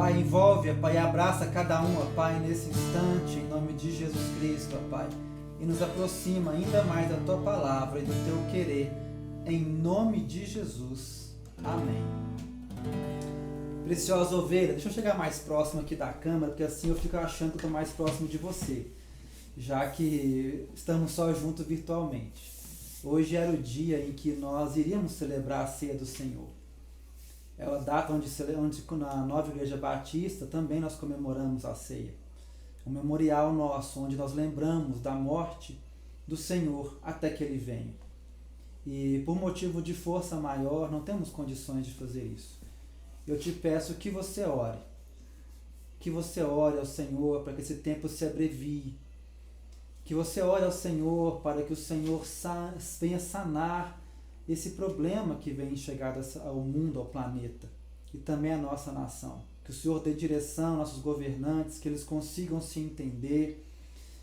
Pai, envolve, ó Pai, abraça cada um, ó Pai, nesse instante, em nome de Jesus Cristo, ó Pai, e nos aproxima ainda mais da Tua palavra e do Teu querer, em nome de Jesus. Amém. Preciosa ovelha, deixa eu chegar mais próximo aqui da câmera, porque assim eu fico achando que eu estou mais próximo de você, já que estamos só juntos virtualmente. Hoje era o dia em que nós iríamos celebrar a ceia do Senhor. É a data onde na Nova Igreja Batista também nós comemoramos a ceia. Um memorial nosso, onde nós lembramos da morte do Senhor até que Ele venha. E por motivo de força maior, não temos condições de fazer isso. Eu te peço que você ore. Que você ore ao Senhor para que esse tempo se abrevie. Que você ore ao Senhor para que o Senhor venha sanar esse problema que vem chegado ao mundo, ao planeta e também à nossa nação. Que o Senhor dê direção aos nossos governantes, que eles consigam se entender,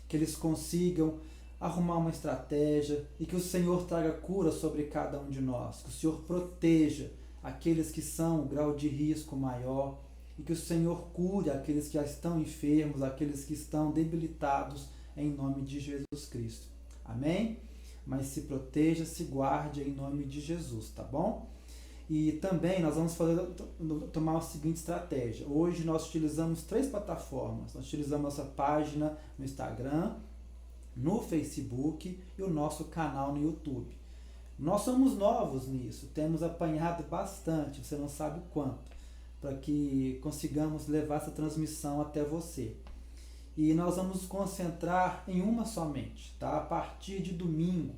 que eles consigam arrumar uma estratégia e que o Senhor traga cura sobre cada um de nós. Que o Senhor proteja aqueles que são o grau de risco maior e que o Senhor cure aqueles que já estão enfermos, aqueles que estão debilitados, em nome de Jesus Cristo. Amém? Mas se proteja, se guarde em nome de Jesus, tá bom? E também nós vamos tomar a seguinte estratégia. Hoje nós utilizamos 3 plataformas. Nós utilizamos nossa página no Instagram, no Facebook e o nosso canal no YouTube. Nós somos novos nisso, temos apanhado bastante, você não sabe quanto, para que consigamos levar essa transmissão até você. E nós vamos nos concentrar em uma somente, tá? A partir de domingo,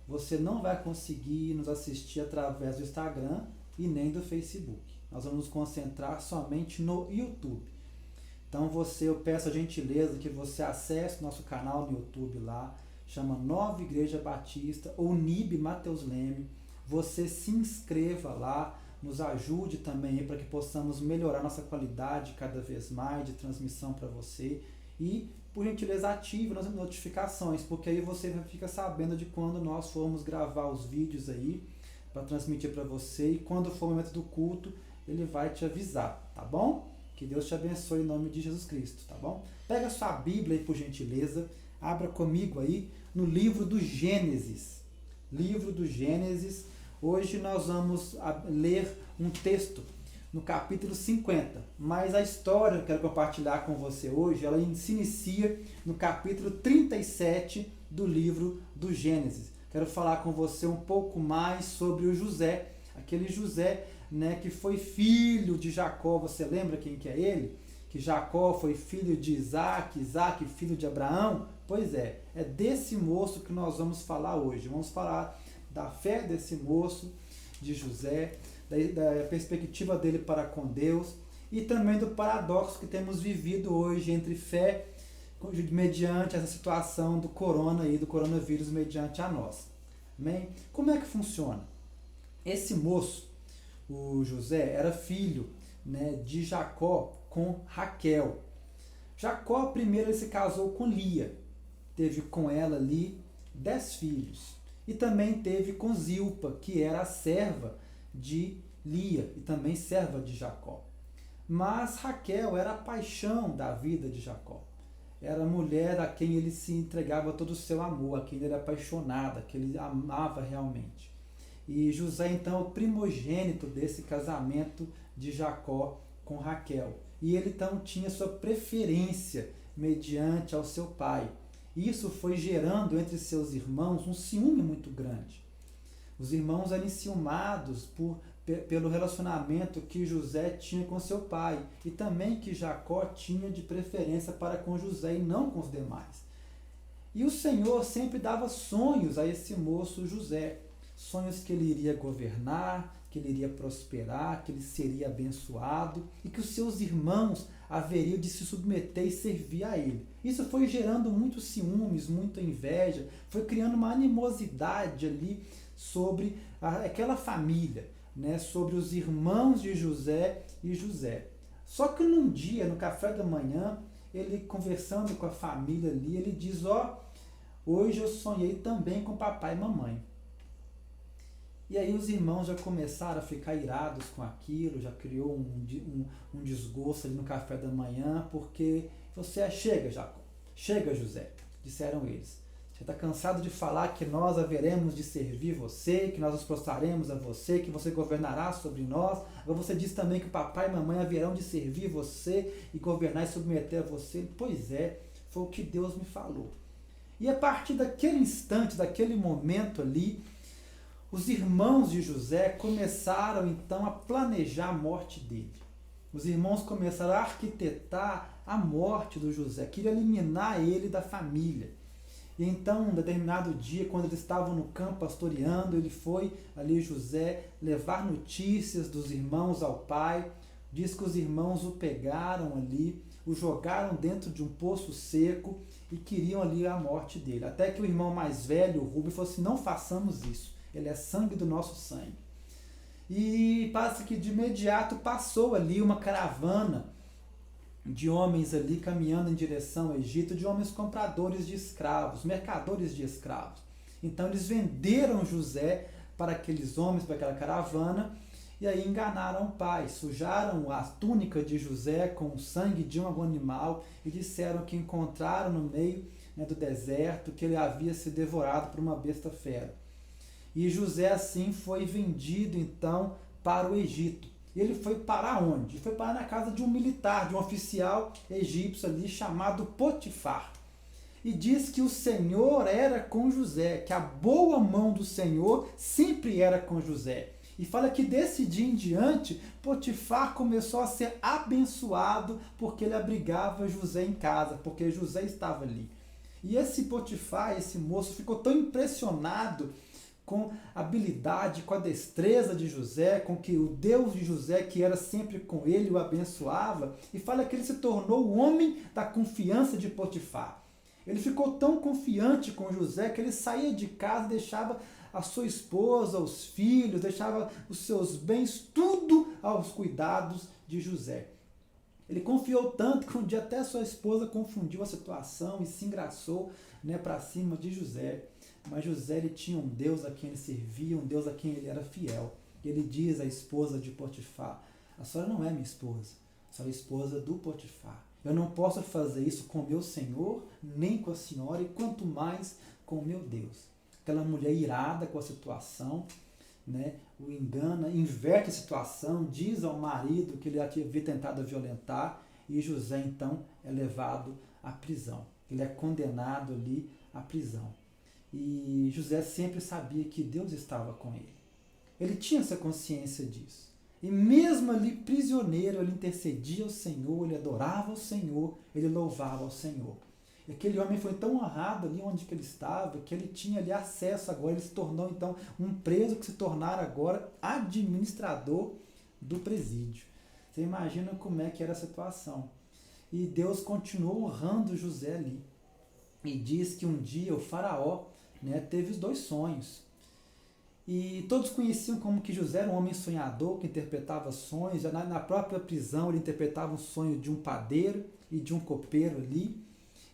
você não vai conseguir nos assistir através do Instagram e nem do Facebook. Nós vamos nos concentrar somente no YouTube. Então eu peço a gentileza que você acesse o nosso canal no YouTube lá, chama Nova Igreja Batista ou NIB Mateus Leme. Você se inscreva lá, nos ajude também para que possamos melhorar nossa qualidade cada vez mais de transmissão para você. E, por gentileza, ative as notificações, porque aí você fica sabendo de quando nós formos gravar os vídeos aí, para transmitir para você, e quando for o momento do culto, ele vai te avisar, tá bom? Que Deus te abençoe em nome de Jesus Cristo, tá bom? Pega a sua Bíblia aí, por gentileza, abra comigo aí no livro do Gênesis. Livro do Gênesis. Hoje nós vamos ler um texto no capítulo 50, mas a história que eu quero compartilhar com você hoje, ela se inicia no capítulo 37 do livro do Gênesis. Quero falar com você um pouco mais sobre o José, aquele José, né, que foi filho de Jacó. Você lembra quem que é ele? Que Jacó foi filho de Isaac, Isaac filho de Abraão? Pois é desse moço que nós vamos falar hoje. Vamos falar da fé desse moço, de José, da perspectiva dele para com Deus e também do paradoxo que temos vivido hoje entre fé mediante essa situação do coronavírus mediante a nós. Amém? Como é que funciona? Esse moço, o José, era filho, né, de Jacó com Raquel. Jacó primeiro ele se casou com Lia, teve com ela ali 10 filhos e também teve com Zilpa, que era a serva de Lia e também serva de Jacó. Mas Raquel era a paixão da vida de Jacó. Era a mulher a quem ele se entregava todo o seu amor, a quem ele era apaixonado, a quem ele amava realmente. E José então é o primogênito desse casamento de Jacó com Raquel. E ele então tinha sua preferência mediante ao seu pai. Isso foi gerando entre seus irmãos um ciúme muito grande. Os irmãos eram enciumados pelo relacionamento que José tinha com seu pai e também que Jacó tinha de preferência para com José e não com os demais. E o Senhor sempre dava sonhos a esse moço José, sonhos que ele iria governar, que ele iria prosperar, que ele seria abençoado e que os seus irmãos haveriam de se submeter e servir a ele. Isso foi gerando muitos ciúmes, muita inveja, foi criando uma animosidade ali sobre aquela família, né, sobre os irmãos de José e José. Só que num dia, no café da manhã, ele conversando com a família ali, ele diz, hoje eu sonhei também com papai e mamãe. E aí os irmãos já começaram a ficar irados com aquilo, já criou um desgosto ali no café da manhã, porque você chega, Jacó, chega, José, disseram eles. Você está cansado de falar que nós haveremos de servir você, que nós nos prostraremos a você, que você governará sobre nós. Agora você diz também que o papai e mamãe haverão de servir você e governar e submeter a você. Pois é, foi o que Deus me falou. E a partir daquele instante, daquele momento ali, os irmãos de José começaram então a planejar a morte dele. Os irmãos começaram a arquitetar a morte do José, queriam eliminar ele da família. E então, um determinado dia, quando eles estavam no campo pastoreando, ele foi ali, José, levar notícias dos irmãos ao pai. Diz que os irmãos o pegaram ali, o jogaram dentro de um poço seco e queriam ali a morte dele. Até que o irmão mais velho, o Rubem, falou assim: não façamos isso, ele é sangue do nosso sangue. E parece que de imediato passou ali uma caravana de homens ali caminhando em direção ao Egito, de homens compradores de escravos, mercadores de escravos. Então eles venderam José para aqueles homens, para aquela caravana, e aí enganaram o pai, sujaram a túnica de José com o sangue de algum animal e disseram que encontraram no meio, né, do deserto, que ele havia sido devorado por uma besta fera. E José assim foi vendido então para o Egito. E ele foi parar onde? Ele foi parar na casa de um militar, de um oficial egípcio ali chamado Potifar. E diz que o Senhor era com José, que a boa mão do Senhor sempre era com José. E fala que desse dia em diante, Potifar começou a ser abençoado porque ele abrigava José em casa, porque José estava ali. E esse Potifar, esse moço, ficou tão impressionado com a habilidade, com a destreza de José, com que o Deus de José, que era sempre com ele, o abençoava, e fala que ele se tornou o homem da confiança de Potifar. Ele ficou tão confiante com José que ele saía de casa, deixava a sua esposa, os filhos, deixava os seus bens, tudo aos cuidados de José. Ele confiou tanto que um dia até sua esposa confundiu a situação e se engraçou, né, para cima de José. Mas José, ele tinha um Deus a quem ele servia, um Deus a quem ele era fiel. E ele diz à esposa de Potifar: a senhora não é minha esposa, a senhora é esposa do Potifar. Eu não posso fazer isso com meu Senhor, nem com a senhora, e quanto mais com o meu Deus. Aquela mulher irada com a situação, né, o engana, inverte a situação, diz ao marido que ele havia tentado violentar, e José então é levado à prisão. Ele é condenado ali à prisão. E José sempre sabia que Deus estava com ele. Ele tinha essa consciência disso. E mesmo ali prisioneiro, ele intercedia ao Senhor, ele adorava ao Senhor, ele louvava ao Senhor. E aquele homem foi tão honrado ali onde que ele estava, que ele tinha ali acesso agora, ele se tornou então um preso que se tornara agora administrador do presídio. Você imagina como é que era a situação. E Deus continuou honrando José ali. E diz que um dia o faraó, né, teve os 2 sonhos. E todos conheciam como que José era um homem sonhador, que interpretava sonhos. Já na própria prisão ele interpretava um sonho de um padeiro e de um copeiro ali.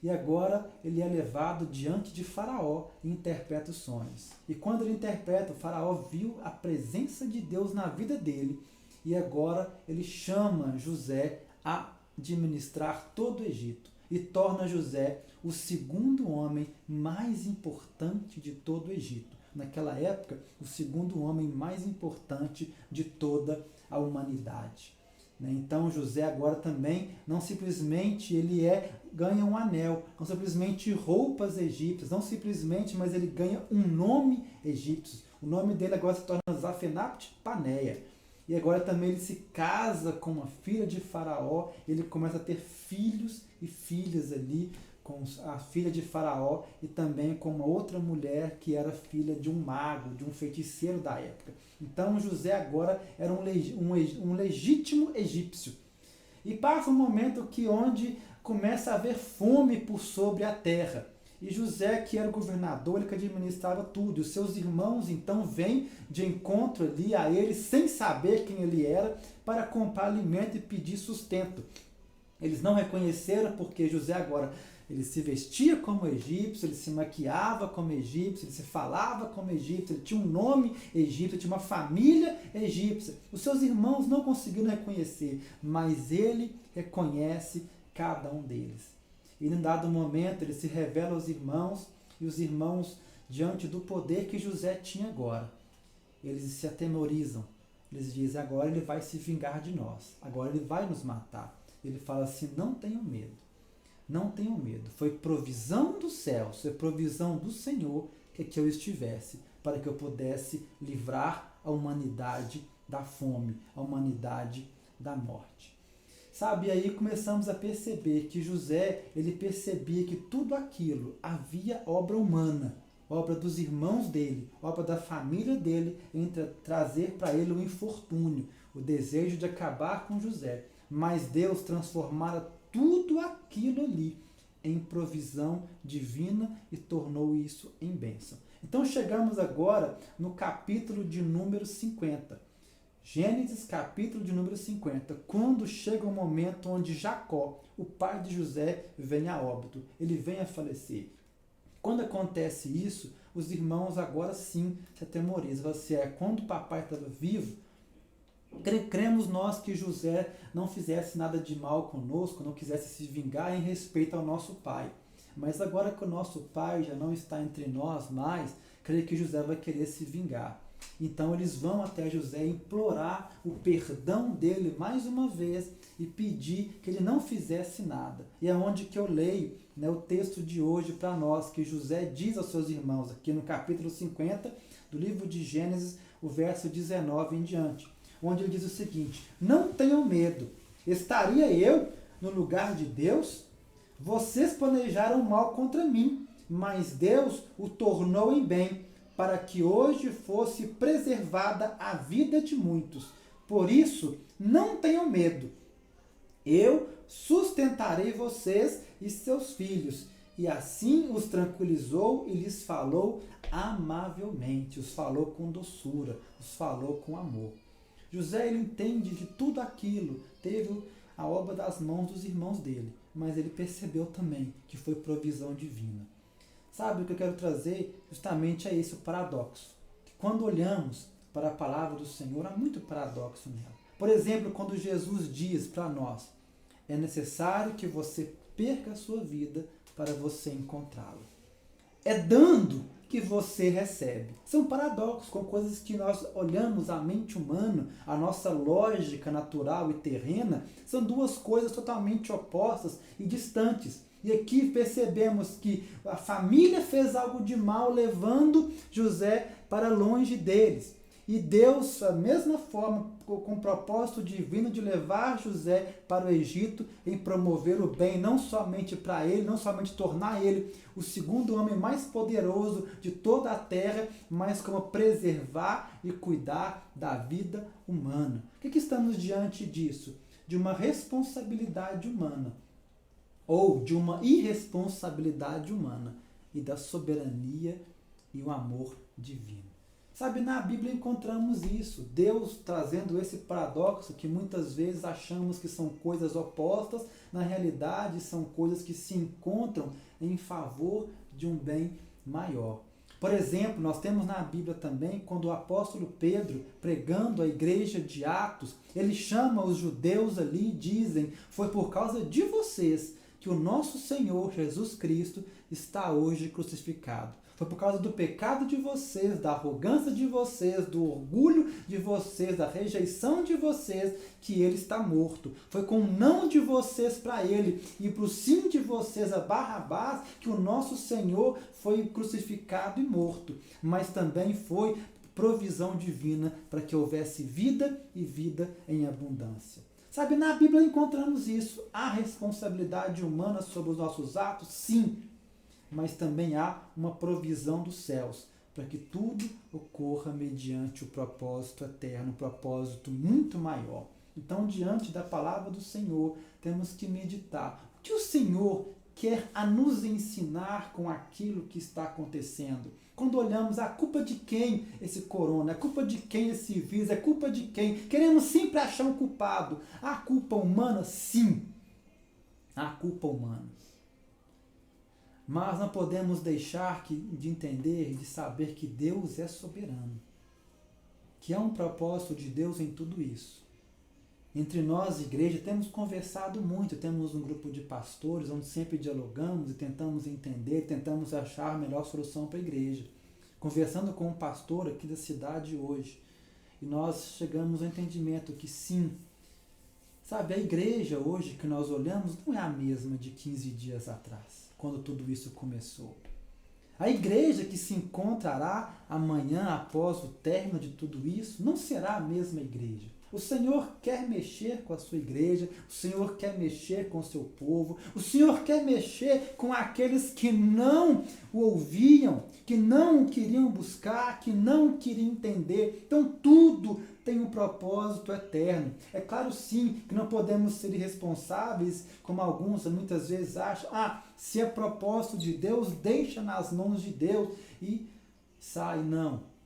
E agora ele é levado diante de Faraó e interpreta os sonhos. E quando ele interpreta, o Faraó viu a presença de Deus na vida dele. E agora ele chama José a administrar todo o Egito. E torna José o segundo homem mais importante de todo o Egito. Naquela época, o segundo homem mais importante de toda a humanidade. Então José agora também, não simplesmente ganha um anel, não simplesmente roupas egípcias, não simplesmente, mas ele ganha um nome egípcio. O nome dele agora se torna Zafenat-Paneia. E agora também ele se casa com uma filha de Faraó, ele começa a ter filhos e filhas ali, com a filha de Faraó e também com uma outra mulher que era filha de um mago, de um feiticeiro da época. Então José agora era um legítimo egípcio. E passa um momento onde começa a haver fome por sobre a terra. E José, que era o governador, ele que administrava tudo. E os seus irmãos então vêm de encontro ali a ele, sem saber quem ele era, para comprar alimento e pedir sustento. Eles não reconheceram porque José agora Ele se vestia como egípcio, ele se maquiava como egípcio, ele se falava como egípcio, ele tinha um nome egípcio, tinha uma família egípcia. Os seus irmãos não conseguiram reconhecer, mas ele reconhece cada um deles. E em dado momento ele se revela aos irmãos, e os irmãos, diante do poder que José tinha agora, eles se atemorizam. Eles dizem, agora ele vai se vingar de nós, agora ele vai nos matar. Ele fala assim, não tenham medo. Não tenham medo, foi provisão dos céus, foi provisão do Senhor que eu estivesse, para que eu pudesse livrar a humanidade da fome, a humanidade da morte. Sabe, aí começamos a perceber que José, ele percebia que tudo aquilo havia obra humana, obra dos irmãos dele, obra da família dele, em trazer para ele o infortúnio, o desejo de acabar com José. Mas Deus transformara tudo aquilo ali em provisão divina e tornou isso em bênção. Então chegamos agora no capítulo de número 50. Gênesis, capítulo de número 50, quando chega o momento onde Jacó, o pai de José, vem a óbito, ele vem a falecer. Quando acontece isso, os irmãos agora sim se atemorizam. Quando o papai estava vivo, cremos nós que José não fizesse nada de mal conosco, não quisesse se vingar em respeito ao nosso pai. Mas agora que o nosso pai já não está entre nós mais, creio que José vai querer se vingar. Então eles vão até José implorar o perdão dele mais uma vez e pedir que ele não fizesse nada. E é onde que eu leio, o texto de hoje para nós, que José diz aos seus irmãos, aqui no capítulo 50 do livro de Gênesis, o verso 19 em diante, onde ele diz o seguinte: não tenham medo, estaria eu no lugar de Deus? Vocês planejaram mal contra mim, mas Deus o tornou em bem, para que hoje fosse preservada a vida de muitos. Por isso, não tenham medo. Eu sustentarei vocês e seus filhos. E assim os tranquilizou e lhes falou amavelmente, os falou com doçura, os falou com amor. José, ele entende que tudo aquilo teve a obra das mãos dos irmãos dele, mas ele percebeu também que foi provisão divina. Sabe, o que eu quero trazer justamente é esse, o paradoxo. Quando olhamos para a palavra do Senhor, há muito paradoxo nela. Por exemplo, quando Jesus diz para nós, é necessário que você perca a sua vida para você encontrá-la. É dando que você recebe. São paradoxos, com coisas que nós olhamos a mente humana, a nossa lógica natural e terrena, são duas coisas totalmente opostas e distantes. E aqui percebemos que a família fez algo de mal, levando José para longe deles. E Deus, da mesma forma, com o propósito divino de levar José para o Egito, em promover o bem, não somente para ele, não somente tornar ele o segundo homem mais poderoso de toda a terra, mas como preservar e cuidar da vida humana. O que estamos diante disso? De uma responsabilidade humana, ou de uma irresponsabilidade humana, e da soberania e o amor divino. Sabe, na Bíblia encontramos isso, Deus trazendo esse paradoxo que muitas vezes achamos que são coisas opostas, na realidade são coisas que se encontram em favor de um bem maior. Por exemplo, nós temos na Bíblia também, quando o apóstolo Pedro, pregando a igreja de Atos, ele chama os judeus ali e dizem, foi por causa de vocês que o nosso Senhor Jesus Cristo está hoje crucificado. Foi por causa do pecado de vocês, da arrogância de vocês, do orgulho de vocês, da rejeição de vocês, que ele está morto. Foi com o não de vocês para ele e para o sim de vocês a Barrabás que o nosso Senhor foi crucificado e morto. Mas também foi provisão divina para que houvesse vida e vida em abundância. Sabe, na Bíblia encontramos isso. Há responsabilidade humana sobre os nossos atos? Sim. Mas também há uma provisão dos céus, para que tudo ocorra mediante o propósito eterno, um propósito muito maior. Então, diante da palavra do Senhor, temos que meditar. O que o Senhor quer a nos ensinar com aquilo que está acontecendo? Quando olhamos, a culpa de quem esse corona? É culpa de quem esse vírus? É culpa de quem? Queremos sempre achar um culpado. Há culpa humana? Sim. Há culpa humana. Mas não podemos deixar de entender e de saber que Deus é soberano, que há um propósito de Deus em tudo isso. Entre nós, igreja, temos conversado muito, temos um grupo de pastores onde sempre dialogamos e tentamos entender, tentamos achar a melhor solução para a igreja. Conversando com um pastor aqui da cidade hoje, e nós chegamos ao entendimento que sim, sabe, a igreja hoje que nós olhamos não é a mesma de 15 dias atrás, quando tudo isso começou. A igreja que se encontrará amanhã após o término de tudo isso não será a mesma igreja. O Senhor quer mexer com a sua igreja, o Senhor quer mexer com o seu povo, o Senhor quer mexer com aqueles que não o ouviam, que não o queriam buscar, que não queriam entender. Então tudo tem um propósito eterno. É claro sim que não podemos ser irresponsáveis, como alguns muitas vezes acham, se é propósito de Deus, deixa nas mãos de Deus e sai. Não.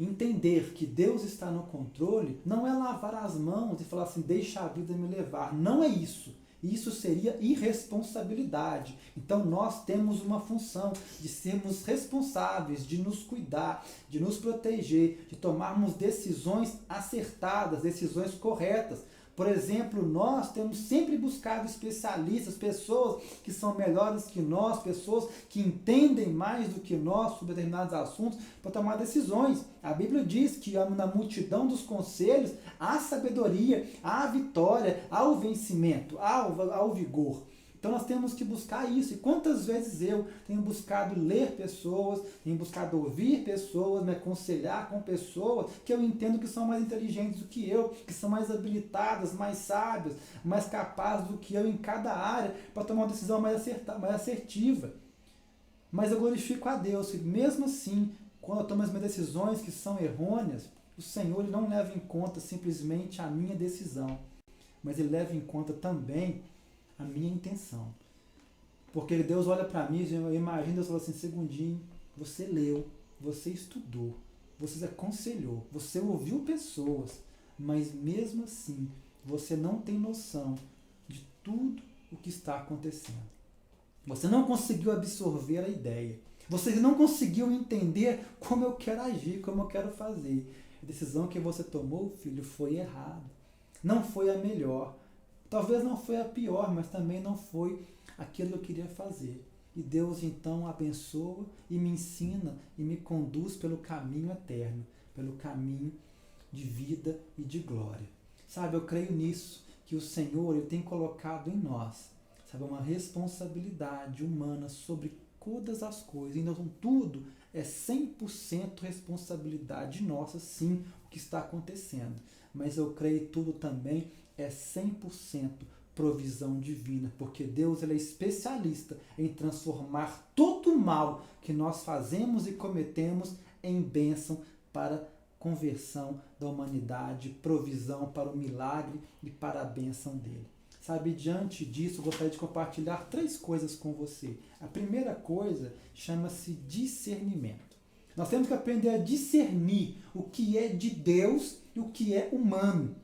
Entender que Deus está no controle não é lavar as mãos e falar assim, deixa a vida me levar. Não é isso. Isso seria irresponsabilidade. Então nós temos uma função de sermos responsáveis, de nos cuidar, de nos proteger, de tomarmos decisões acertadas, decisões corretas. Por exemplo, nós temos sempre buscado especialistas, pessoas que são melhores que nós, pessoas que entendem mais do que nós sobre determinados assuntos para tomar decisões. A Bíblia diz que na multidão dos conselhos há sabedoria, há vitória, há o vencimento, há o vigor. Então nós temos que buscar isso. E quantas vezes eu tenho buscado ler pessoas, tenho buscado ouvir pessoas, me aconselhar com pessoas que eu entendo que são mais inteligentes do que eu, que são mais habilitadas, mais sábias, mais capazes do que eu em cada área para tomar uma decisão mais assertiva. Mas eu glorifico a Deus, que mesmo assim, quando eu tomo as minhas decisões que são errôneas, o Senhor ele não leva em conta simplesmente a minha decisão, mas Ele leva em conta também a minha intenção. Porque Deus olha para mim, eu imagino Deus fala assim, segundinho, você leu, você estudou, você aconselhou, você ouviu pessoas, mas mesmo assim, você não tem noção de tudo o que está acontecendo. Você não conseguiu absorver a ideia. Você não conseguiu entender como eu quero agir, como eu quero fazer. A decisão que você tomou, filho, foi errada. Não foi a melhor. Talvez não foi a pior, mas também não foi aquilo que eu queria fazer. E Deus então abençoa e me ensina e me conduz pelo caminho eterno, pelo caminho de vida e de glória. Sabe, eu creio nisso, que o Senhor ele tem colocado em nós, sabe, uma responsabilidade humana sobre todas as coisas. Então tudo é 100% responsabilidade nossa, sim, o que está acontecendo. Mas eu creio que tudo também é 100% provisão divina, porque Deus ele é especialista em transformar todo o mal que nós fazemos e cometemos em bênção para conversão da humanidade, provisão para o milagre e para a bênção dele. Sabe, diante disso, eu gostaria de compartilhar 3 coisas com você. A primeira coisa chama-se discernimento. Nós temos que aprender a discernir o que é de Deus e o que é humano.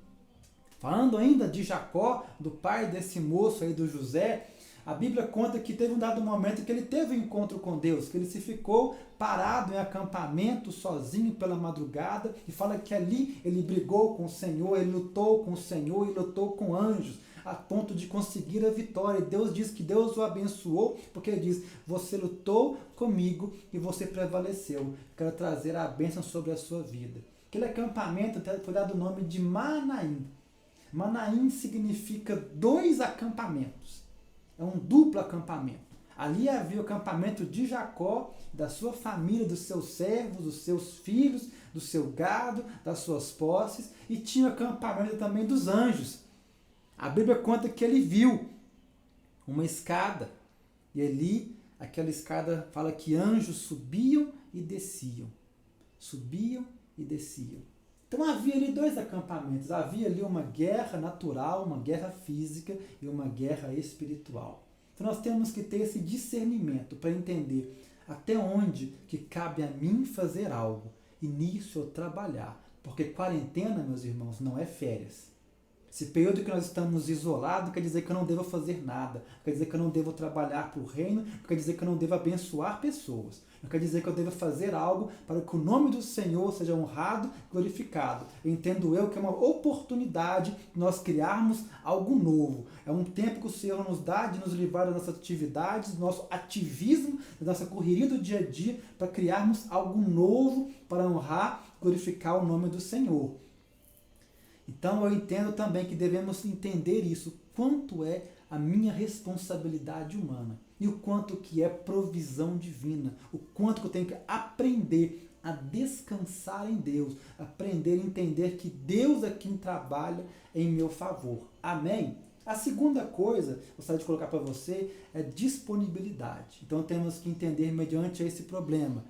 Falando ainda de Jacó, do pai desse moço aí, do José, a Bíblia conta que teve um dado momento que ele teve um encontro com Deus, que ele se ficou parado em acampamento, sozinho pela madrugada, e fala que ali ele brigou com o Senhor, ele lutou com o Senhor, ele lutou com anjos, a ponto de conseguir a vitória. E Deus diz que Deus o abençoou, porque ele diz, você lutou comigo e você prevaleceu. Quero trazer a bênção sobre a sua vida. Aquele acampamento foi dado o nome de Manaim. Manaim significa 2 acampamentos. É um duplo acampamento. Ali havia o acampamento de Jacó, da sua família, dos seus servos, dos seus filhos, do seu gado, das suas posses, e tinha o acampamento também dos anjos. A Bíblia conta que ele viu uma escada, e ali, aquela escada fala que anjos subiam e desciam. Subiam e desciam. Então havia ali 2 acampamentos, havia ali uma guerra natural, uma guerra física e uma guerra espiritual. Então nós temos que ter esse discernimento para entender até onde que cabe a mim fazer algo e nisso eu trabalhar. Porque quarentena, meus irmãos, não é férias. Esse período que nós estamos isolados quer dizer que eu não devo fazer nada, quer dizer que eu não devo trabalhar para o reino, quer dizer que eu não devo abençoar pessoas, não quer dizer que eu devo fazer algo para que o nome do Senhor seja honrado e glorificado. Entendo eu que é uma oportunidade de nós criarmos algo novo. É um tempo que o Senhor nos dá de nos livrar das nossas atividades, do nosso ativismo, da nossa correria do dia a dia, para criarmos algo novo para honrar e glorificar o nome do Senhor. Então eu entendo também que devemos entender isso, quanto é a minha responsabilidade humana e o quanto que é provisão divina, o quanto que eu tenho que aprender a descansar em Deus, aprender a entender que Deus é quem trabalha em meu favor. Amém? A segunda coisa, gostaria de colocar para você, é disponibilidade. Então temos que entender mediante esse problema.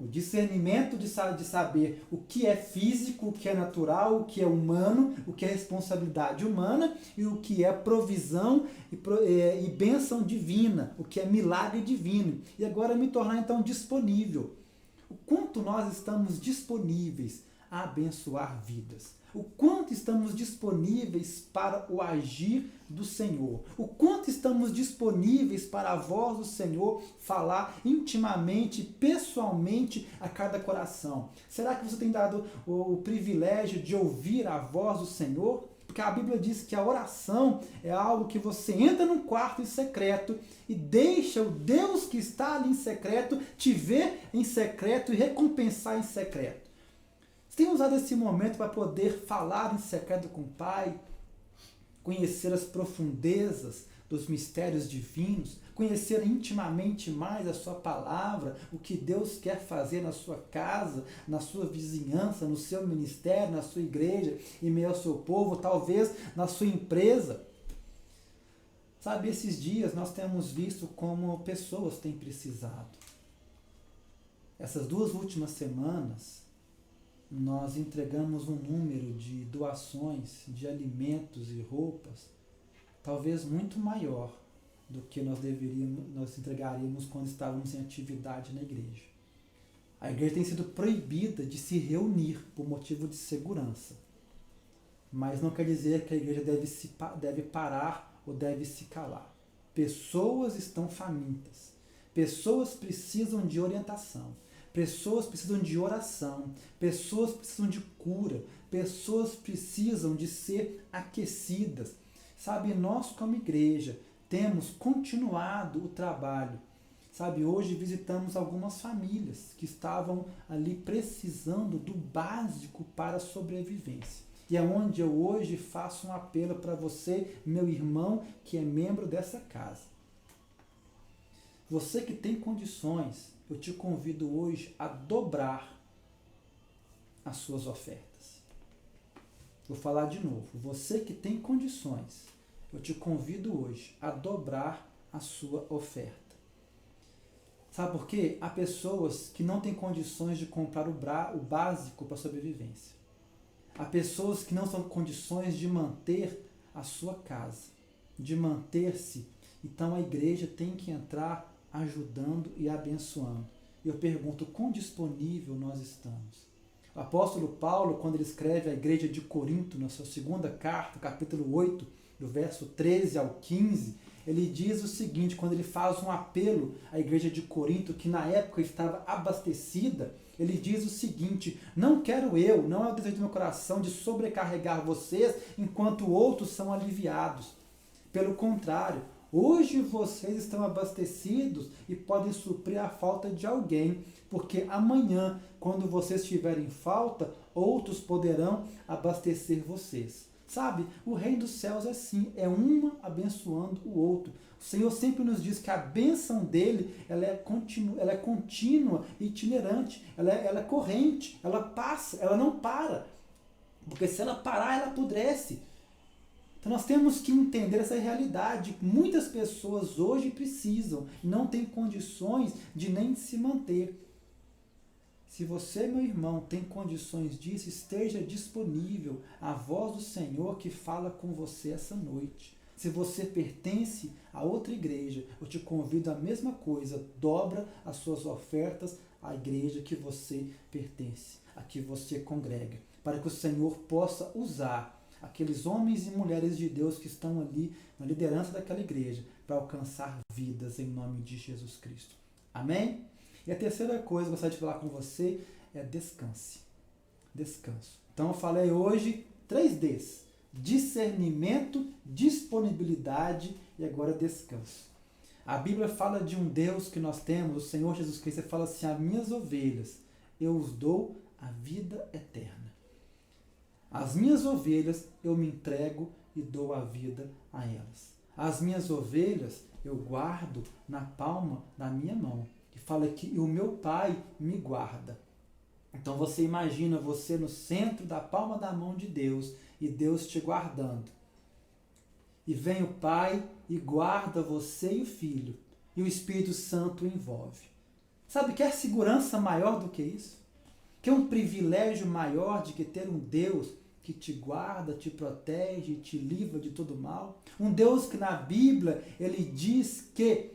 O discernimento de saber o que é físico, o que é natural, o que é humano, o que é responsabilidade humana e o que é provisão e bênção divina, o que é milagre divino. E agora me tornar então disponível. O quanto nós estamos disponíveis a abençoar vidas. O quanto estamos disponíveis para o agir do Senhor. O quanto estamos disponíveis para a voz do Senhor falar intimamente, pessoalmente a cada coração. Será que você tem dado o privilégio de ouvir a voz do Senhor? Porque a Bíblia diz que a oração é algo que você entra num quarto em secreto e deixa o Deus que está ali em secreto te ver em secreto e recompensar em secreto. Você tem usado esse momento para poder falar em secreto com o Pai, conhecer as profundezas dos mistérios divinos, conhecer intimamente mais a sua palavra, o que Deus quer fazer na sua casa, na sua vizinhança, no seu ministério, na sua igreja, em meio ao seu povo, talvez na sua empresa. Sabe, esses dias nós temos visto como pessoas têm precisado. Essas 2 últimas semanas, nós entregamos um número de doações de alimentos e roupas talvez muito maior do que nós entregaríamos quando estávamos em atividade na igreja. A igreja tem sido proibida de se reunir por motivo de segurança, mas não quer dizer que a igreja deve parar ou deve se calar. Pessoas estão famintas, pessoas precisam de orientação. Pessoas precisam de oração, pessoas precisam de cura, pessoas precisam de ser aquecidas. Sabe, nós como igreja temos continuado o trabalho. Sabe, hoje visitamos algumas famílias que estavam ali precisando do básico para a sobrevivência. E é onde eu hoje faço um apelo para você, meu irmão, que é membro dessa casa. Você que tem condições, eu te convido hoje a dobrar as suas ofertas. Vou falar de novo. Você que tem condições, eu te convido hoje a dobrar a sua oferta. Sabe por quê? Há pessoas que não têm condições de comprar o básico para a sobrevivência. Há pessoas que não têm condições de manter a sua casa, de manter-se. Então a igreja tem que entrar ajudando e abençoando. Eu pergunto, quão disponível nós estamos? O apóstolo Paulo, quando ele escreve à igreja de Corinto, na sua segunda carta, capítulo 8, do verso 13 ao 15, ele diz o seguinte, quando ele faz um apelo à igreja de Corinto, que na época estava abastecida, ele diz o seguinte, não quero eu, não é o desejo do meu coração de sobrecarregar vocês enquanto outros são aliviados. Pelo contrário, hoje vocês estão abastecidos e podem suprir a falta de alguém, porque amanhã, quando vocês tiverem falta, outros poderão abastecer vocês. Sabe, o reino dos céus é assim, é uma abençoando o outro. O Senhor sempre nos diz que a bênção dele ela é contínua e itinerante, ela é corrente, ela passa, ela não para. Porque se ela parar, ela apodrece. Então nós temos que entender essa realidade. Muitas pessoas hoje precisam, não têm condições de nem se manter. Se você, meu irmão, tem condições disso, esteja disponível a voz do Senhor que fala com você essa noite. Se você pertence a outra igreja, eu te convido a mesma coisa, dobra as suas ofertas à igreja que você pertence, a que você congrega, para que o Senhor possa usar aqueles homens e mulheres de Deus que estão ali na liderança daquela igreja para alcançar vidas em nome de Jesus Cristo. Amém? E a terceira coisa que eu gostaria de falar com você é descanse. Descanso. Então eu falei hoje 3 Ds: discernimento, disponibilidade e agora descanso. A Bíblia fala de um Deus que nós temos, o Senhor Jesus Cristo. Ele fala assim: as minhas ovelhas, eu os dou a vida eterna. As minhas ovelhas, eu me entrego e dou a vida a elas. As minhas ovelhas, eu guardo na palma da minha mão. E fala que o meu Pai me guarda. Então você imagina você no centro da palma da mão de Deus e Deus te guardando. E vem o Pai e guarda você e o Filho. E o Espírito Santo o envolve. Sabe, quer segurança maior do que isso? Quer um privilégio maior de que ter um Deus que te guarda, te protege, te livra de todo mal? Um Deus que na Bíblia ele diz que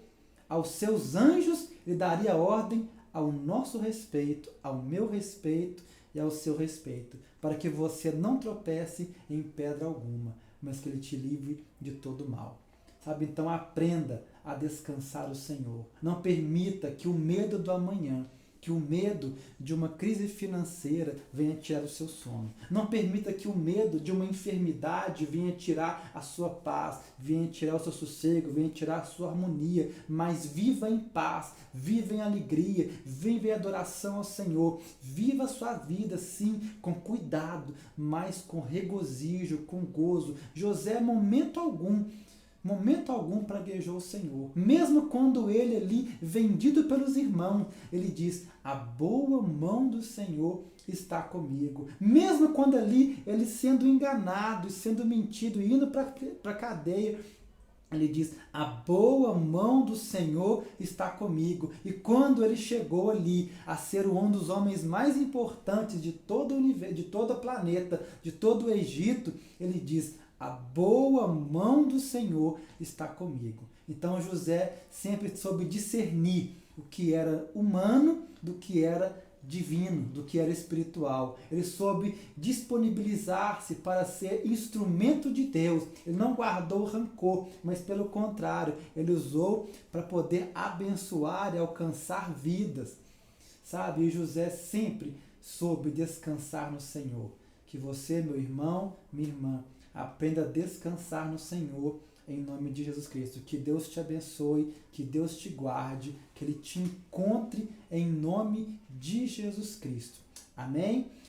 aos seus anjos ele daria ordem ao nosso respeito, ao meu respeito e ao seu respeito, para que você não tropece em pedra alguma, mas que ele te livre de todo mal. Sabe, então aprenda a descansar o Senhor. Não permita que o medo do amanhã, que o medo de uma crise financeira venha tirar o seu sono. Não permita que o medo de uma enfermidade venha tirar a sua paz, venha tirar o seu sossego, venha tirar a sua harmonia. Mas viva em paz, viva em alegria, viva em adoração ao Senhor. Viva a sua vida, sim, com cuidado, mas com regozijo, com gozo. José, momento algum praguejou o Senhor. Mesmo quando ele ali, vendido pelos irmãos, ele diz: a boa mão do Senhor está comigo. Mesmo quando ali, ele sendo enganado, sendo mentido, indo para a cadeia, ele diz: a boa mão do Senhor está comigo. E quando ele chegou ali a ser um dos homens mais importantes de todo o universo, de todo o planeta, de todo o Egito, ele diz: a boa mão do Senhor está comigo. Então José sempre soube discernir o que era humano do que era divino, do que era espiritual. Ele soube disponibilizar-se para ser instrumento de Deus. Ele não guardou rancor, mas pelo contrário, ele usou para poder abençoar e alcançar vidas. Sabe? E José sempre soube descansar no Senhor. Que você, meu irmão, minha irmã, aprenda a descansar no Senhor, em nome de Jesus Cristo. Que Deus te abençoe, que Deus te guarde, que Ele te encontre em nome de Jesus Cristo. Amém?